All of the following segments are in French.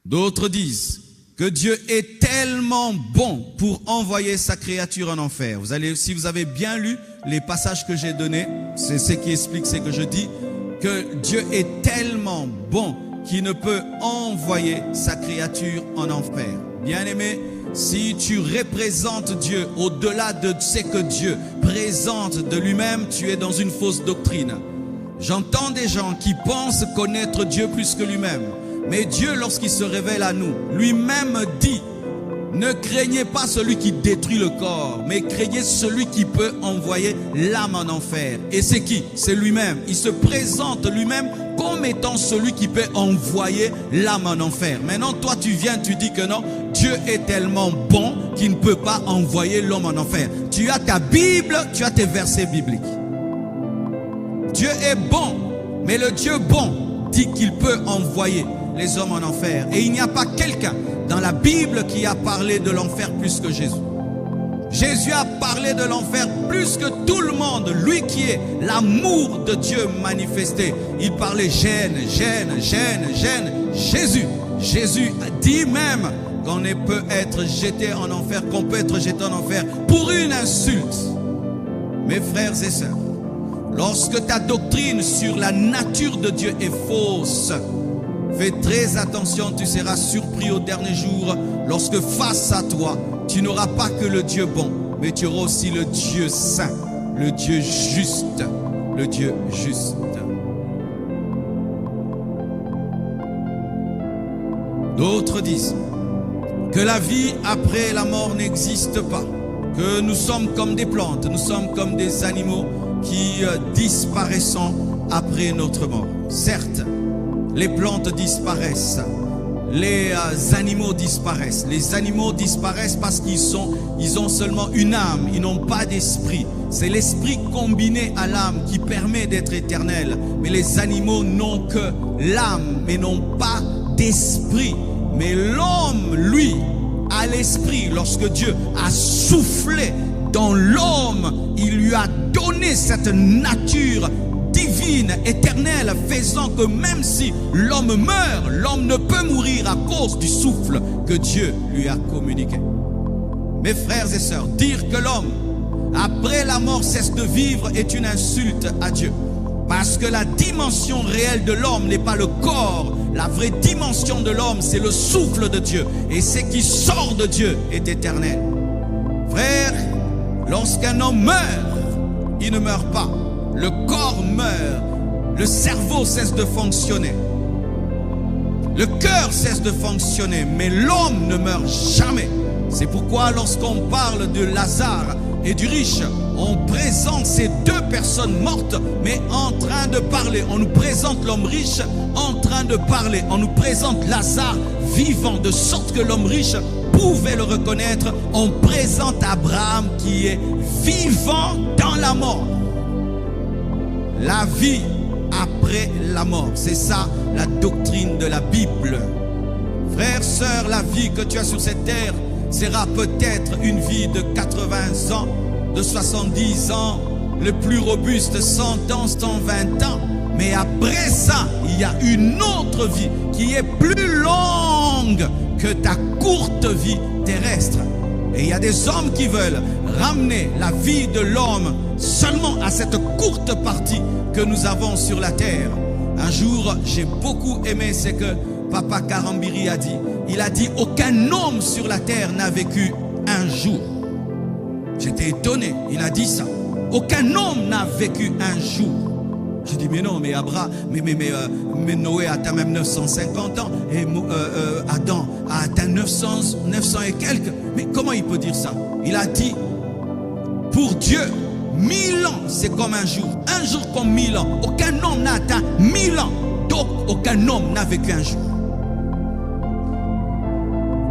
D'autres disent que Dieu est tellement bon pour envoyer sa créature en enfer. Si vous avez bien lu les passages que j'ai donnés, c'est ce qui explique ce que je dis, que Dieu est tellement bon qu'il ne peut envoyer sa créature en enfer. Bien-aimé, si tu représentes Dieu au-delà de ce que Dieu présente de lui-même, tu es dans une fausse doctrine. J'entends des gens qui pensent connaître Dieu plus que lui-même. Mais Dieu, lorsqu'il se révèle à nous, lui-même dit, ne craignez pas celui qui détruit le corps, mais craignez celui qui peut envoyer l'âme en enfer. Et c'est qui? C'est lui-même. Il se présente lui-même comme étant celui qui peut envoyer l'âme en enfer. Maintenant, toi, tu viens, tu dis que non, Dieu est tellement bon qu'il ne peut pas envoyer l'homme en enfer. Tu as ta Bible, tu as tes versets bibliques. Dieu est bon, mais le Dieu bon dit qu'il peut envoyer les hommes en enfer. Et il n'y a pas quelqu'un dans la Bible qui a parlé de l'enfer plus que Jésus. Jésus a parlé de l'enfer plus que tout le monde. Lui qui est l'amour de Dieu manifesté. Il parlait gêne. Jésus dit même qu'on peut être jeté en enfer, qu'on peut être jeté en enfer pour une insulte. Mes frères et sœurs, lorsque ta doctrine sur la nature de Dieu est fausse, fais très attention, tu seras surpris au dernier jour lorsque face à toi, tu n'auras pas que le Dieu bon, mais tu auras aussi le Dieu saint, le Dieu juste, le Dieu juste. D'autres disent que la vie après la mort n'existe pas, que nous sommes comme des plantes, nous sommes comme des animaux qui disparaissent après notre mort. Certes, les plantes disparaissent, les animaux disparaissent. Les animaux disparaissent parce ils ont seulement une âme, ils n'ont pas d'esprit. C'est l'esprit combiné à l'âme qui permet d'être éternel. Mais les animaux n'ont que l'âme, mais n'ont pas d'esprit. Mais l'homme, lui, a l'esprit. Lorsque Dieu a soufflé dans l'homme, il lui a donné cette nature divine, éternelle, faisant que même si l'homme meurt, l'homme ne peut mourir à cause du souffle que Dieu lui a communiqué. Mes frères et sœurs, dire que l'homme, après la mort, cesse de vivre est une insulte à Dieu. Parce que la dimension réelle de l'homme n'est pas le corps. La vraie dimension de l'homme, c'est le souffle de Dieu. Et ce qui sort de Dieu est éternel. Frère, lorsqu'un homme meurt, il ne meurt pas. Le corps meurt, le cerveau cesse de fonctionner, le cœur cesse de fonctionner, mais l'homme ne meurt jamais. C'est pourquoi lorsqu'on parle de Lazare et du riche, on présente ces deux personnes mortes, mais en train de parler. On nous présente l'homme riche en train de parler. On nous présente Lazare vivant, de sorte que l'homme riche pouvait le reconnaître. On présente Abraham qui est vivant dans la mort. La vie après la mort, c'est ça la doctrine de la Bible. Frère, sœur, la vie que tu as sur cette terre sera peut-être une vie de 80 ans, de 70 ans, le plus robuste 100 ans, 120 ans. Mais après ça, il y a une autre vie qui est plus longue que ta courte vie terrestre. Et il y a des hommes qui veulent ramener la vie de l'homme seulement à cette courte partie que nous avons sur la terre. Un jour, j'ai beaucoup aimé ce que Papa Karambiri a dit. Il a dit, aucun homme sur la terre n'a vécu un jour. J'étais étonné, il a dit ça. Aucun homme n'a vécu un jour. Je dis, mais non, mais Abraham, mais Noé a atteint même 950 ans. Et Adam a atteint 900 et quelques. Mais comment il peut dire ça? Il a dit, pour Dieu, 1000 ans, c'est comme un jour. Un jour comme 1000 ans. Aucun homme n'a atteint 1000 ans. Donc, aucun homme n'a vécu un jour.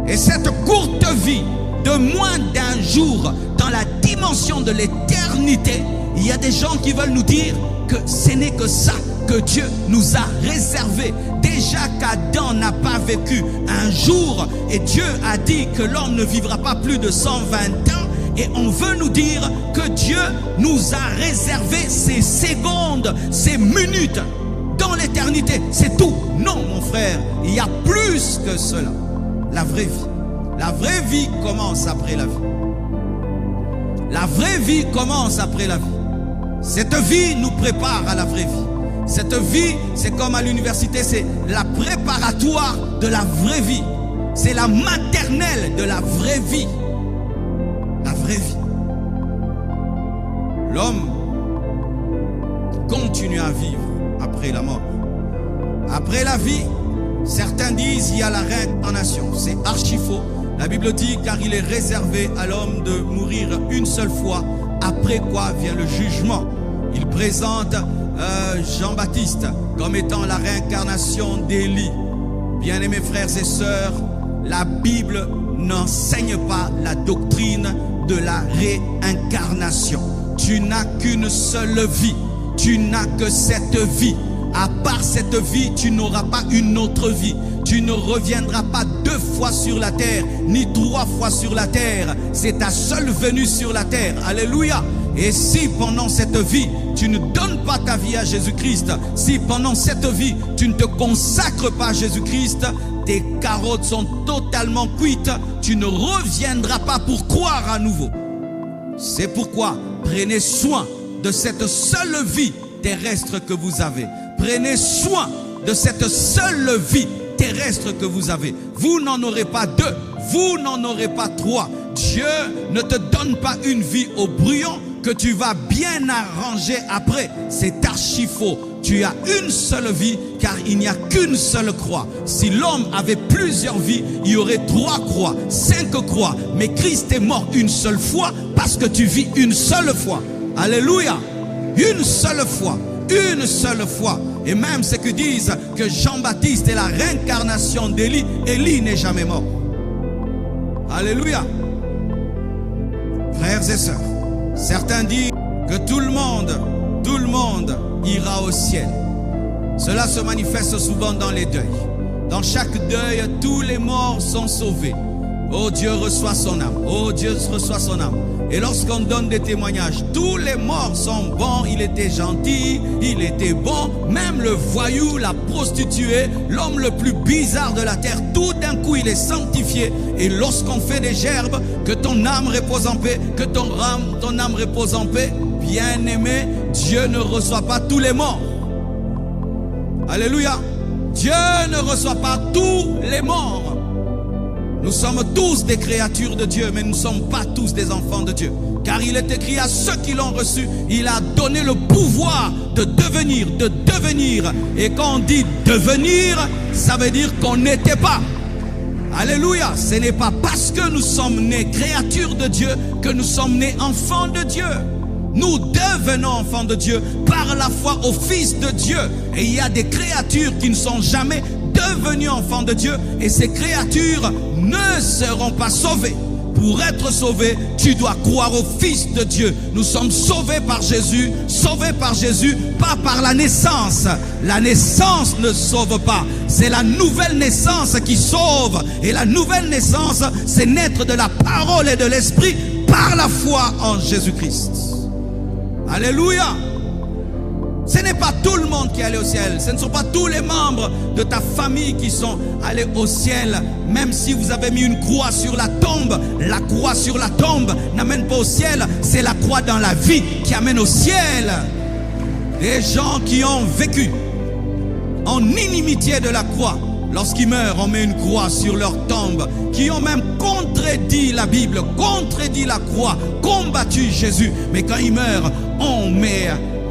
Et cette courte vie de moins d'un jour dans la dimension de l'éternité, il y a des gens qui veulent nous dire que ce n'est que ça que Dieu nous a réservé. Déjà qu'Adam n'a pas vécu un jour et Dieu a dit que l'homme ne vivra pas plus de 120 ans. Et on veut nous dire que Dieu nous a réservé ces secondes, ces minutes dans l'éternité. l'éternité, c'est tout. Non, mon frère, il y a plus que cela. La vraie vie. La vraie vie commence après la vie. La vraie vie commence après la vie. Cette vie nous prépare à la vraie vie. Cette vie, c'est comme à l'université, c'est la préparatoire de la vraie vie. C'est la maternelle de la vraie vie. La vraie vie. L'homme continue à vivre après la mort. Après la vie, certains disent il y a la réincarnation. C'est archi faux. La Bible dit car il est réservé à l'homme de mourir une seule fois, après quoi vient le jugement. Il présente Jean-Baptiste comme étant la réincarnation d'Élie. Bien-aimés frères et sœurs, la Bible n'enseigne pas la doctrine de la réincarnation. Tu n'as qu'une seule vie. Tu n'as que cette vie. À part cette vie, tu n'auras pas une autre vie. Tu ne reviendras pas 2 fois sur la terre, ni 3 fois sur la terre. C'est ta seule venue sur la terre. Alléluia. Et si pendant cette vie, tu ne donnes pas ta vie à Jésus-Christ, si pendant cette vie, tu ne te consacres pas à Jésus-Christ, tes carottes sont totalement cuites. Tu ne reviendras pas pour croire à nouveau. C'est pourquoi prenez soin de cette seule vie terrestre que vous avez. Prenez soin de cette seule vie terrestre que vous avez. Vous n'en aurez pas 2, vous n'en aurez pas 3. Dieu ne te donne pas une vie au brouillon que tu vas bien arranger après. C'est archi faux. Tu as une seule vie car il n'y a qu'une seule croix. Si l'homme avait plusieurs vies, il y aurait 3 croix, 5 croix. Mais Christ est mort une seule fois parce que tu vis une seule fois. Alléluia. Une seule fois. Une seule fois. Et même ceux qui disent que Jean-Baptiste est la réincarnation d'Élie, Élie n'est jamais mort. Alléluia. Frères et sœurs, certains disent que tout le monde ira au ciel. Cela se manifeste souvent dans les deuils. Dans chaque deuil, tous les morts sont sauvés. Oh, Dieu reçoit son âme. Oh, Dieu reçoit son âme. Et lorsqu'on donne des témoignages, tous les morts sont bons. Il était gentil, il était bon. Même le voyou, la prostituée, l'homme le plus bizarre de la terre, tout d'un coup il est sanctifié. Et lorsqu'on fait des gerbes, que ton âme repose en paix, que ton âme repose en paix, bien aimé, Dieu ne reçoit pas tous les morts. Alléluia. Dieu ne reçoit pas tous les morts. Nous sommes tous des créatures de Dieu, mais nous ne sommes pas tous des enfants de Dieu. Car il est écrit à ceux qui l'ont reçu, il a donné le pouvoir de devenir. Et quand on dit devenir, ça veut dire qu'on n'était pas. Alléluia. Ce n'est pas parce que nous sommes nés créatures de Dieu que nous sommes nés enfants de Dieu. Nous devenons enfants de Dieu par la foi au Fils de Dieu. Et il y a des créatures qui ne sont jamais devenues enfants de Dieu. Et ces créatures ne seront pas sauvées. Pour être sauvé, tu dois croire au Fils de Dieu. Nous sommes sauvés par Jésus, pas par la naissance. La naissance ne sauve pas. C'est la nouvelle naissance qui sauve. Et la nouvelle naissance, c'est naître de la parole et de l'esprit par la foi en Jésus-Christ. Alléluia. Ce n'est pas tout le monde qui est allé au ciel. Ce ne sont pas tous les membres de ta famille qui sont allés au ciel. Même si vous avez mis une croix sur la tombe, la croix sur la tombe n'amène pas au ciel. C'est la croix dans la vie qui amène au ciel. Les gens qui ont vécu en inimitié de la croix, lorsqu'ils meurent, on met une croix sur leur tombe. Qui ont même contredit la Bible, contredit la croix, combattu Jésus. Mais quand ils meurent, on met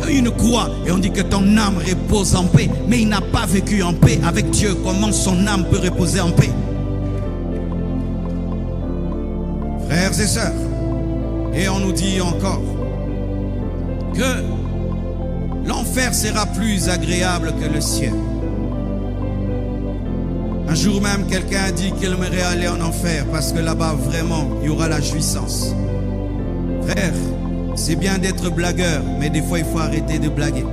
une croix et on dit que ton âme repose en paix. Mais il n'a pas vécu en paix avec Dieu. Comment son âme peut reposer en paix? Frères et sœurs, et on nous dit encore que l'enfer sera plus agréable que le ciel. Un jour même, quelqu'un a dit qu'il aimerait aller en enfer parce que là-bas, vraiment, il y aura la jouissance. Frère, c'est bien d'être blagueur, mais des fois, il faut arrêter de blaguer.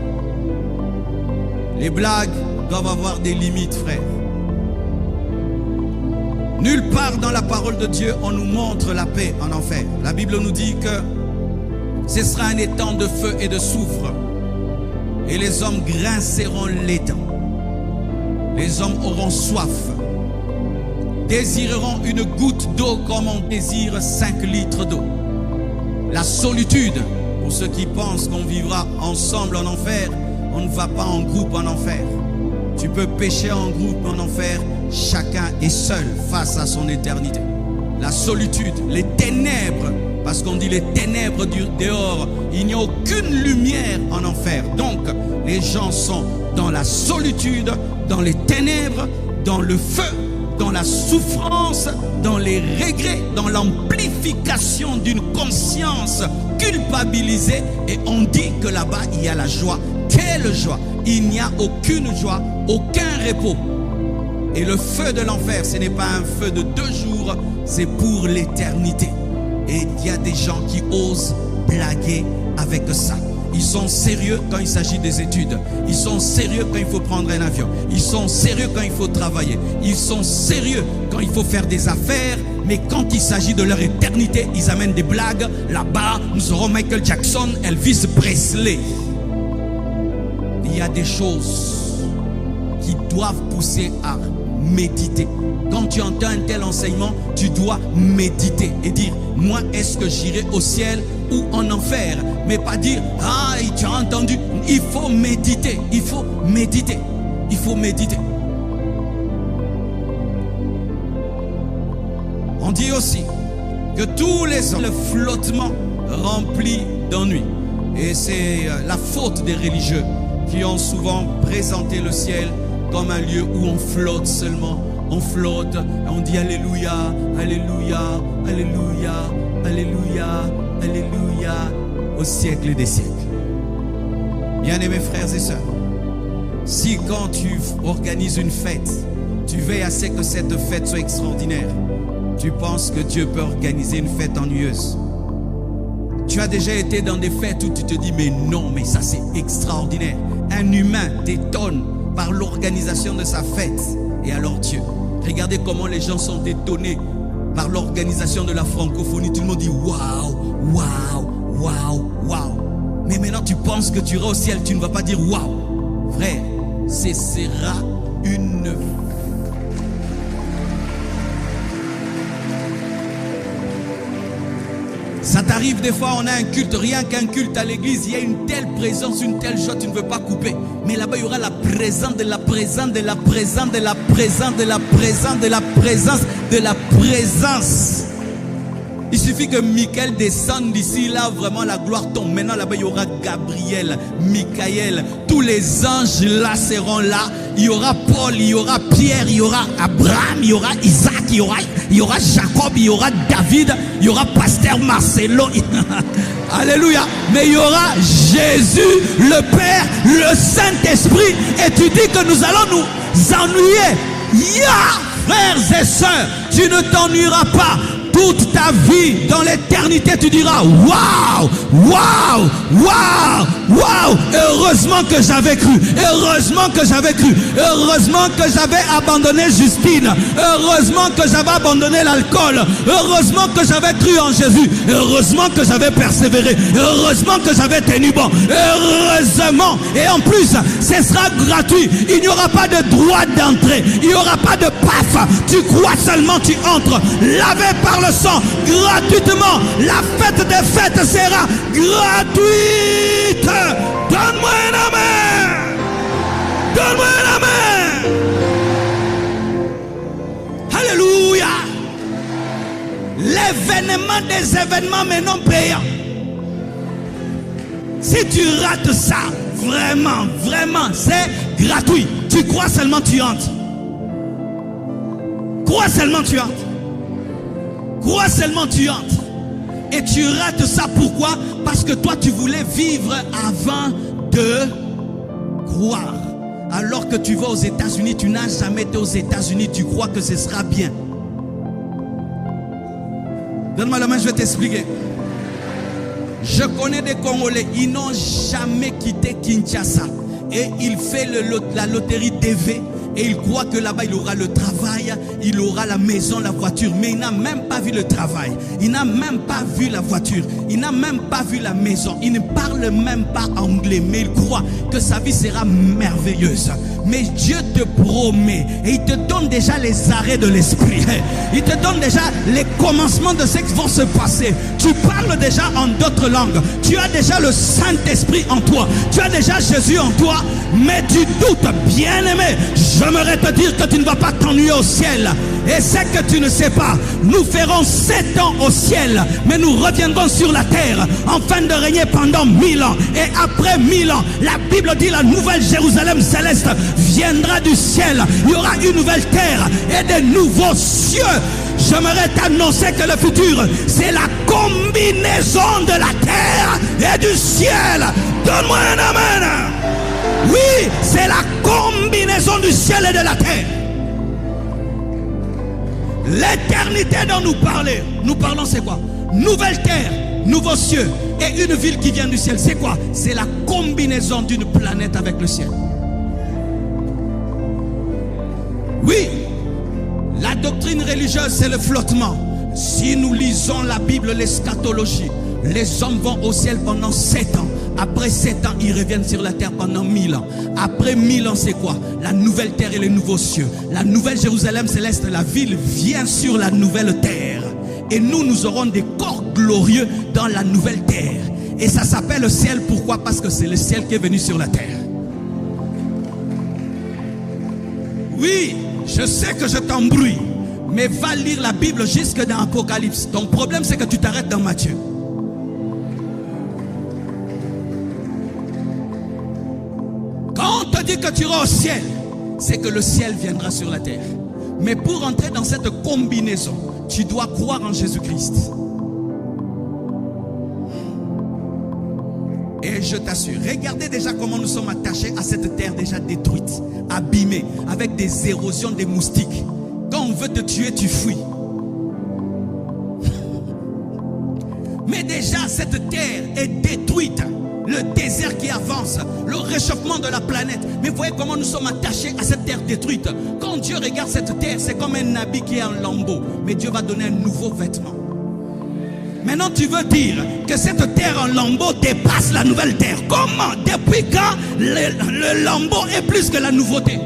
Les blagues doivent avoir des limites, frère. Nulle part dans la parole de Dieu, on nous montre la paix en enfer. La Bible nous dit que ce sera un étang de feu et de soufre. Et les hommes grinceront les dents. Les hommes auront soif, désireront une goutte d'eau comme on désire 5 litres d'eau. La solitude, pour ceux qui pensent qu'on vivra ensemble en enfer, on ne va pas en groupe en enfer. Tu peux pécher en groupe en enfer, chacun est seul face à son éternité. La solitude, les ténèbres, parce qu'on dit les ténèbres du dehors, il n'y a aucune lumière en enfer. Donc, les gens sont dans la solitude, dans les ténèbres, dans le feu, dans la souffrance, dans les regrets, dans l'amplification d'une conscience culpabilisée. Et on dit que là-bas, il y a la joie. Quelle joie! Il n'y a aucune joie, aucun repos. Et le feu de l'enfer, ce n'est pas un feu de 2 jours, c'est pour l'éternité. Et il y a des gens qui osent blaguer avec ça. Ils sont sérieux quand il s'agit des études. Ils sont sérieux quand il faut prendre un avion. Ils sont sérieux quand il faut travailler. Ils sont sérieux quand il faut faire des affaires. Mais quand il s'agit de leur éternité, ils amènent des blagues. Là-bas, nous aurons Michael Jackson, Elvis Presley. Il y a des choses qui doivent pousser à méditer. Quand tu entends un tel enseignement, tu dois méditer et dire, moi, est-ce que j'irai au ciel ou en enfer? Mais pas dire, ah, tu as entendu. Il faut méditer, il faut méditer, il faut méditer. On dit aussi que tous les hommes, le flottement rempli d'ennui. Et c'est la faute des religieux qui ont souvent présenté le ciel comme un lieu où on flotte seulement. On flotte, on dit Alléluia, Alléluia, Alléluia, Alléluia, Alléluia, au siècle des siècles. Bien-aimés frères et sœurs, si quand tu organises une fête, tu veilles à ce que cette fête soit extraordinaire, tu penses que Dieu peut organiser une fête ennuyeuse. Tu as déjà été dans des fêtes où tu te dis, mais non, mais ça c'est extraordinaire. Un humain t'étonne par l'organisation de sa fête. Et alors Dieu, regardez comment les gens sont étonnés par l'organisation de la francophonie. Tout le monde dit waouh, waouh, waouh, waouh. Mais maintenant tu penses que tu iras au ciel, tu ne vas pas dire waouh. Frère, ce sera une... Ça t'arrive des fois, on a un culte, rien qu'un culte à l'église, il y a une telle présence, une telle joie, tu ne veux pas couper. Mais là-bas, il y aura la présence de la présence, de la présence, de la présence, de la présence, de la présence, de la présence. Il suffit que Michael descende d'ici, là, vraiment la gloire tombe. Maintenant, là-bas, il y aura Gabriel, Michael, tous les anges là seront là. Il y aura Paul, il y aura Pierre, il y aura Abraham, il y aura Isaac, il y aura Jacob, il y aura David, il y aura Pasteur Marcelo. Alléluia. Mais il y aura Jésus, le Père, le Saint-Esprit. Et tu dis que nous allons nous ennuyer. Frères et sœurs, tu ne t'ennuieras pas. Toute ta vie, dans l'éternité, tu diras waouh, waouh, waouh, waouh. Heureusement que j'avais cru, heureusement que j'avais cru, heureusement que j'avais abandonné Justine, heureusement que j'avais abandonné l'alcool, heureusement que j'avais cru en Jésus, heureusement que j'avais persévéré, heureusement que j'avais tenu bon, heureusement. Et en plus, ce sera gratuit. Il n'y aura pas de droit d'entrée, il n'y aura pas de paf. Tu crois seulement, tu entres, lavé par le sang, gratuitement. La fête des fêtes sera gratuite. Donne-moi un amen. Donne-moi un amen. Alléluia. L'événement des événements mais non payants. Si tu rates ça, vraiment, vraiment, c'est gratuit. Tu crois seulement, tu entres. Crois seulement, tu entres. Crois seulement, tu entres. Et tu rates ça, pourquoi? Parce que toi, tu voulais vivre avant de croire. Alors que tu vas aux États-Unis, tu n'as jamais été aux États-Unis, tu crois que ce sera bien. Donne-moi la main, je vais t'expliquer. Je connais des Congolais, ils n'ont jamais quitté Kinshasa. Et il fait la loterie DV. Et il croit que là-bas, il aura le travail, il aura la maison, la voiture. Mais il n'a même pas vu le travail. Il n'a même pas vu la voiture. Il n'a même pas vu la maison. Il ne parle même pas anglais. Mais il croit que sa vie sera merveilleuse. Mais Dieu te promet et il te donne déjà les arrêts de l'esprit. Il te donne déjà les commencements de ce qui vont se passer. Tu parles déjà en d'autres langues. Tu as déjà le Saint-Esprit en toi. Tu as déjà Jésus en toi. Mais tu doutes, bien-aimé. J'aimerais te dire que tu ne vas pas t'ennuyer au ciel. Et c'est que tu ne sais pas. Nous ferons 7 ans au ciel. Mais nous reviendrons sur la terre afin de régner pendant 1000 ans. Et après 1000 ans, la Bible dit la nouvelle Jérusalem céleste viendra du ciel. Il y aura une nouvelle terre et de nouveaux cieux. J'aimerais t'annoncer que le futur, c'est la combinaison de la terre et du ciel. Donne-moi un amen. Oui, c'est la combinaison du ciel et de la terre. L'éternité dont nous parlons c'est quoi? Nouvelle terre, nouveaux cieux et une ville qui vient du ciel. C'est quoi? C'est la combinaison d'une planète avec le ciel. Oui, la doctrine religieuse c'est le flottement. Si nous lisons la Bible, l'eschatologie, les hommes vont au ciel pendant 7 ans. Après 7 ans, ils reviennent sur la terre pendant 1000 ans. Après 1000 ans, c'est quoi? La nouvelle terre et les nouveaux cieux. La nouvelle Jérusalem céleste, la ville vient sur la nouvelle terre. Et nous aurons des corps glorieux dans la nouvelle terre. Et ça s'appelle le ciel. Pourquoi? Parce que c'est le ciel qui est venu sur la terre. Oui, je sais que je t'embrouille. Mais va lire la Bible jusque dans Apocalypse. Ton problème, c'est que tu t'arrêtes dans Matthieu. Quand on te dit que tu iras au ciel, c'est que le ciel viendra sur la terre. Mais pour entrer dans cette combinaison, tu dois croire en Jésus-Christ. Et je t'assure, regardez déjà comment nous sommes attachés à cette terre déjà détruite, abîmée, avec des érosions, des moustiques. Quand on veut te tuer, tu fuis. Mais déjà, cette terre est détruite. Le désert qui avance, le réchauffement de la planète. Mais voyez comment nous sommes attachés à cette terre détruite. Quand Dieu regarde cette terre, c'est comme un habit qui est en lambeaux. Mais Dieu va donner un nouveau vêtement. Maintenant tu veux dire que cette terre en lambeaux dépasse la nouvelle terre. Comment? Depuis quand le lambeau est plus que la nouveauté?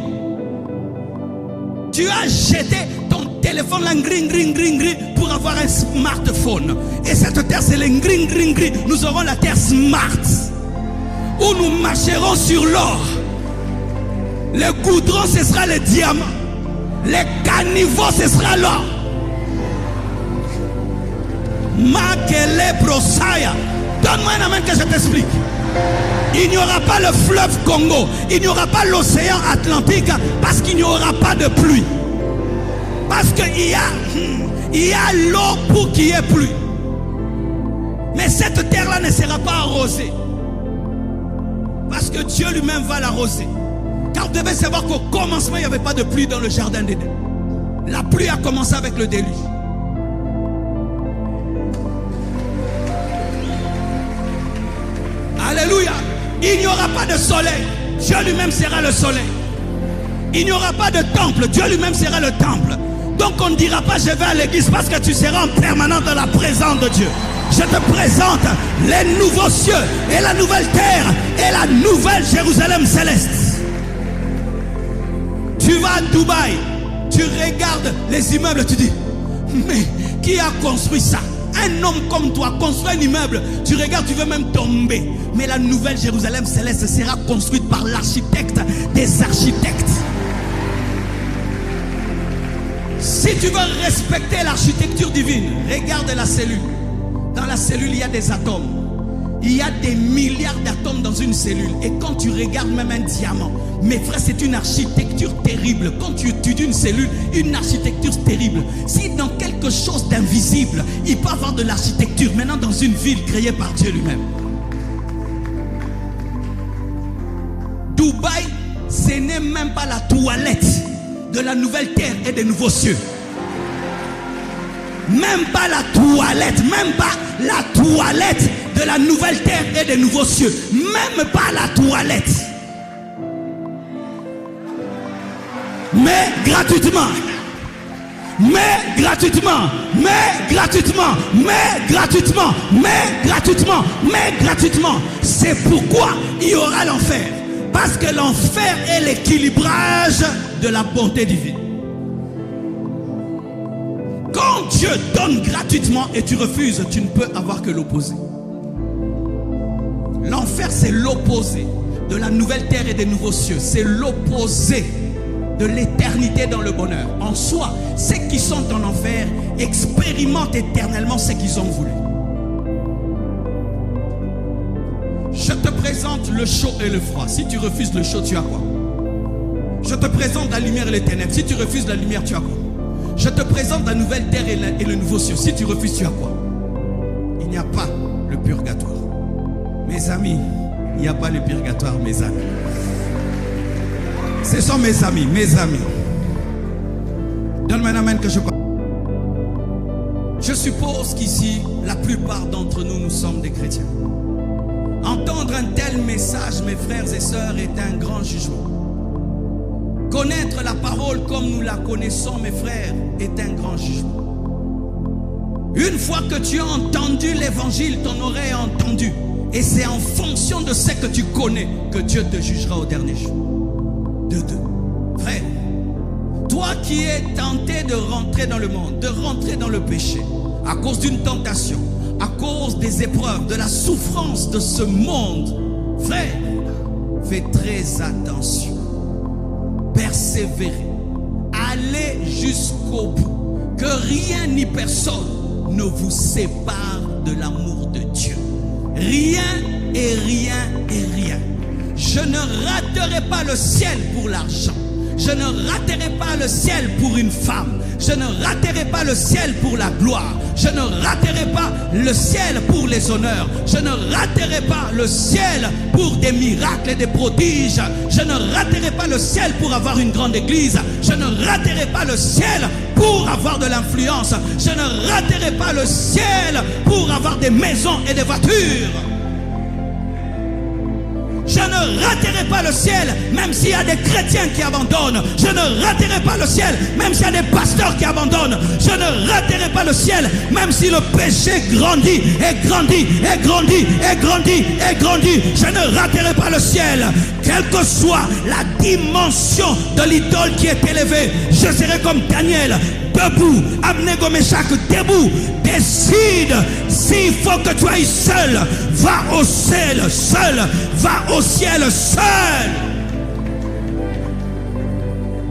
Tu as jeté ton téléphone là, gring, pour avoir un smartphone. Et cette terre c'est le gring. Nous aurons la terre smart, où nous marcherons sur l'or. Le goudron ce sera le diamant. Les caniveaux ce sera l'or. Makele Brosaya. Donne-moi un amen que je t'explique. Il n'y aura pas le fleuve Congo. Il n'y aura pas l'océan Atlantique. Parce qu'il n'y aura pas de pluie. Parce qu'il y a l'eau pour qu'il y ait pluie. Mais cette terre-là ne sera pas arrosée. Parce que Dieu lui-même va l'arroser. Car vous devez savoir qu'au commencement, il n'y avait pas de pluie dans le jardin d'Éden. La pluie a commencé avec le déluge. Alléluia. Il n'y aura pas de soleil. Dieu lui-même sera le soleil. Il n'y aura pas de temple. Dieu lui-même sera le temple. Donc on ne dira pas je vais à l'église parce que tu seras en permanence dans la présence de Dieu. Je te présente les nouveaux cieux et la nouvelle terre et la nouvelle Jérusalem céleste. Tu vas à Dubaï, tu regardes les immeubles, tu dis mais qui a construit ça? Un homme comme toi construit un immeuble, tu regardes, tu veux même tomber. Mais la nouvelle Jérusalem céleste sera construite par l'architecte des architectes. Si tu veux respecter l'architecture divine, regarde la cellule. Dans la cellule, il y a des atomes. Il y a des milliards d'atomes dans une cellule. Et quand tu regardes même un diamant, mes frères, c'est une architecture terrible. Quand tu étudies une cellule, une architecture terrible. Si dans quelque chose d'invisible, il peut y avoir de l'architecture, maintenant dans une ville créée par Dieu lui-même. Dubaï, ce n'est même pas la toilette de la nouvelle terre et des nouveaux cieux. Même pas la toilette, même pas la toilette de la nouvelle terre et des nouveaux cieux. Même pas la toilette. Mais gratuitement. Mais gratuitement. Mais gratuitement. Mais gratuitement. Mais gratuitement. Mais gratuitement. C'est pourquoi il y aura l'enfer. Parce que l'enfer est l'équilibrage de la bonté divine. Quand Dieu donne gratuitement et tu refuses, tu ne peux avoir que l'opposé. L'enfer, c'est l'opposé de la nouvelle terre et des nouveaux cieux. C'est l'opposé de l'éternité dans le bonheur. En soi, ceux qui sont en enfer expérimentent éternellement ce qu'ils ont voulu. Je te présente le chaud et le froid. Si tu refuses le chaud, tu as quoi? Je te présente la lumière et les ténèbres. Si tu refuses la lumière, tu as quoi? Je te présente la nouvelle terre et le nouveau ciel. Si tu refuses, tu as quoi? Il n'y a pas le purgatoire. Mes amis, il n'y a pas le purgatoire, mes amis. Ce sont mes amis, mes amis. Donne-moi un amen que je parle. Je suppose qu'ici, la plupart d'entre nous, nous sommes des chrétiens. Entendre un tel message, mes frères et sœurs, est un grand jugement. Connaître la parole comme nous la connaissons, mes frères, est un grand jugement. Une fois que tu as entendu l'évangile, ton oreille a entendu. Et c'est en fonction de ce que tu connais que Dieu te jugera au dernier jour. De deux. Frère, toi qui es tenté de rentrer dans le monde, de rentrer dans le péché, à cause d'une tentation, à cause des épreuves, de la souffrance de ce monde, frère, fais très attention. Persévérer, aller jusqu'au bout, que rien ni personne ne vous sépare de l'amour de Dieu. Rien et rien et rien. Je ne raterai pas le ciel pour l'argent. Je ne raterai pas le ciel pour une femme. Je ne raterai pas le ciel pour la gloire. Je ne raterai pas le ciel pour les honneurs. Je ne raterai pas le ciel pour des miracles et des prodiges. Je ne raterai pas le ciel pour avoir une grande église. Je ne raterai pas le ciel pour avoir de l'influence. Je ne raterai pas le ciel pour avoir des maisons et des voitures. Je ne raterai pas le ciel, même s'il y a des chrétiens qui abandonnent. Je ne raterai pas le ciel, même s'il y a des pasteurs qui abandonnent. Je ne raterai pas le ciel, même si le péché grandit et grandit et grandit et grandit et grandit. Je ne raterai pas le ciel, quelle que soit la dimension de l'idole qui est élevée. Je serai comme Daniel, debout, Abnego Meshach, debout. Décide, s'il faut que tu ailles seul, va au ciel seul, va au ciel seul.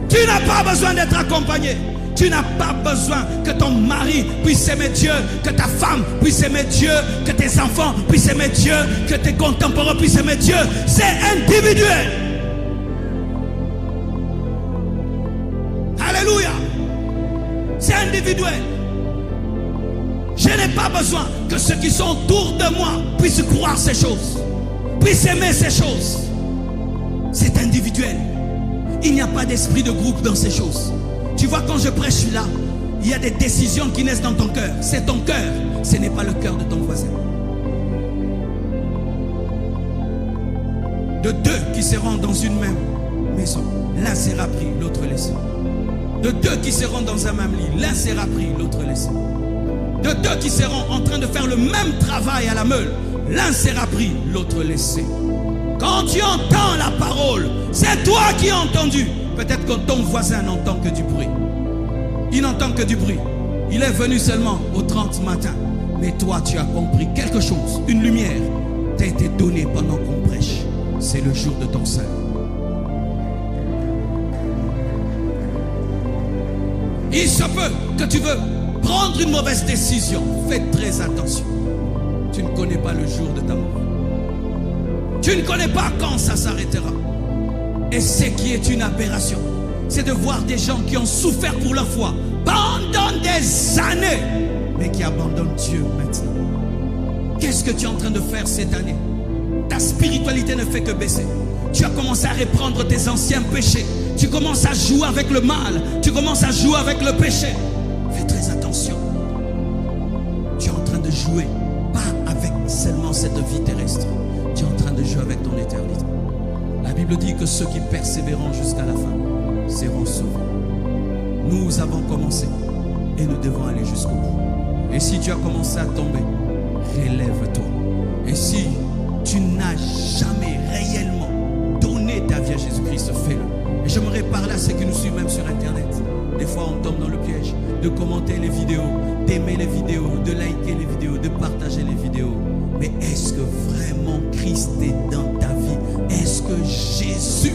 Tu n'as pas besoin d'être accompagné. Tu n'as pas besoin que ton mari puisse aimer Dieu, que ta femme puisse aimer Dieu, que tes enfants puissent aimer Dieu, que tes contemporains puissent aimer Dieu. C'est individuel. Alléluia. C'est individuel. Je n'ai pas besoin que ceux qui sont autour de moi puissent croire ces choses, puissent aimer ces choses. C'est individuel. Il n'y a pas d'esprit de groupe dans ces choses. Tu vois, quand je prêche là, il y a des décisions qui naissent dans ton cœur. C'est ton cœur, ce n'est pas le cœur de ton voisin. De deux qui seront dans une même maison, l'un sera pris, l'autre laissé. De deux qui seront dans un même lit, l'un sera pris, l'autre laissé. De deux qui seront en train de faire le même travail à la meule, l'un sera pris, l'autre laissé. Quand tu entends la parole, c'est toi qui as entendu. Peut-être que ton voisin n'entend que du bruit. Il n'entend que du bruit. Il est venu seulement au 30 matin. Mais toi, tu as compris quelque chose. Une lumière t'a été donnée pendant qu'on prêche. C'est le jour de ton salut. Il se peut que tu veux prendre une mauvaise décision. Fais très attention. Tu ne connais pas le jour de ta mort. Tu ne connais pas quand ça s'arrêtera. Et ce qui est une aberration, c'est de voir des gens qui ont souffert pour leur foi pendant des années, mais qui abandonnent Dieu maintenant. Qu'est-ce que tu es en train de faire cette année? Ta spiritualité ne fait que baisser. Tu as commencé à reprendre tes anciens péchés. Tu commences à jouer avec le mal. Tu commences à jouer avec le péché. Fais très attention. Tu es en train de jouer, pas avec seulement cette vie terrestre. Tu es en train de jouer avec ton éternité. La Bible dit que ceux qui persévéreront jusqu'à la fin seront sauvés. Nous avons commencé et nous devons aller jusqu'au bout. Et si tu as commencé à tomber, relève-toi. Et si tu n'as jamais réellement donné donner ta vie à Jésus-Christ, fais-le. Et j'aimerais parler à ceux qui nous suivent même sur Internet. Des fois, on tombe dans le piège de commenter les vidéos, d'aimer les vidéos, de liker les vidéos, de partager les vidéos. Mais est-ce que vraiment Christ est dans ta vie? Est-ce que Jésus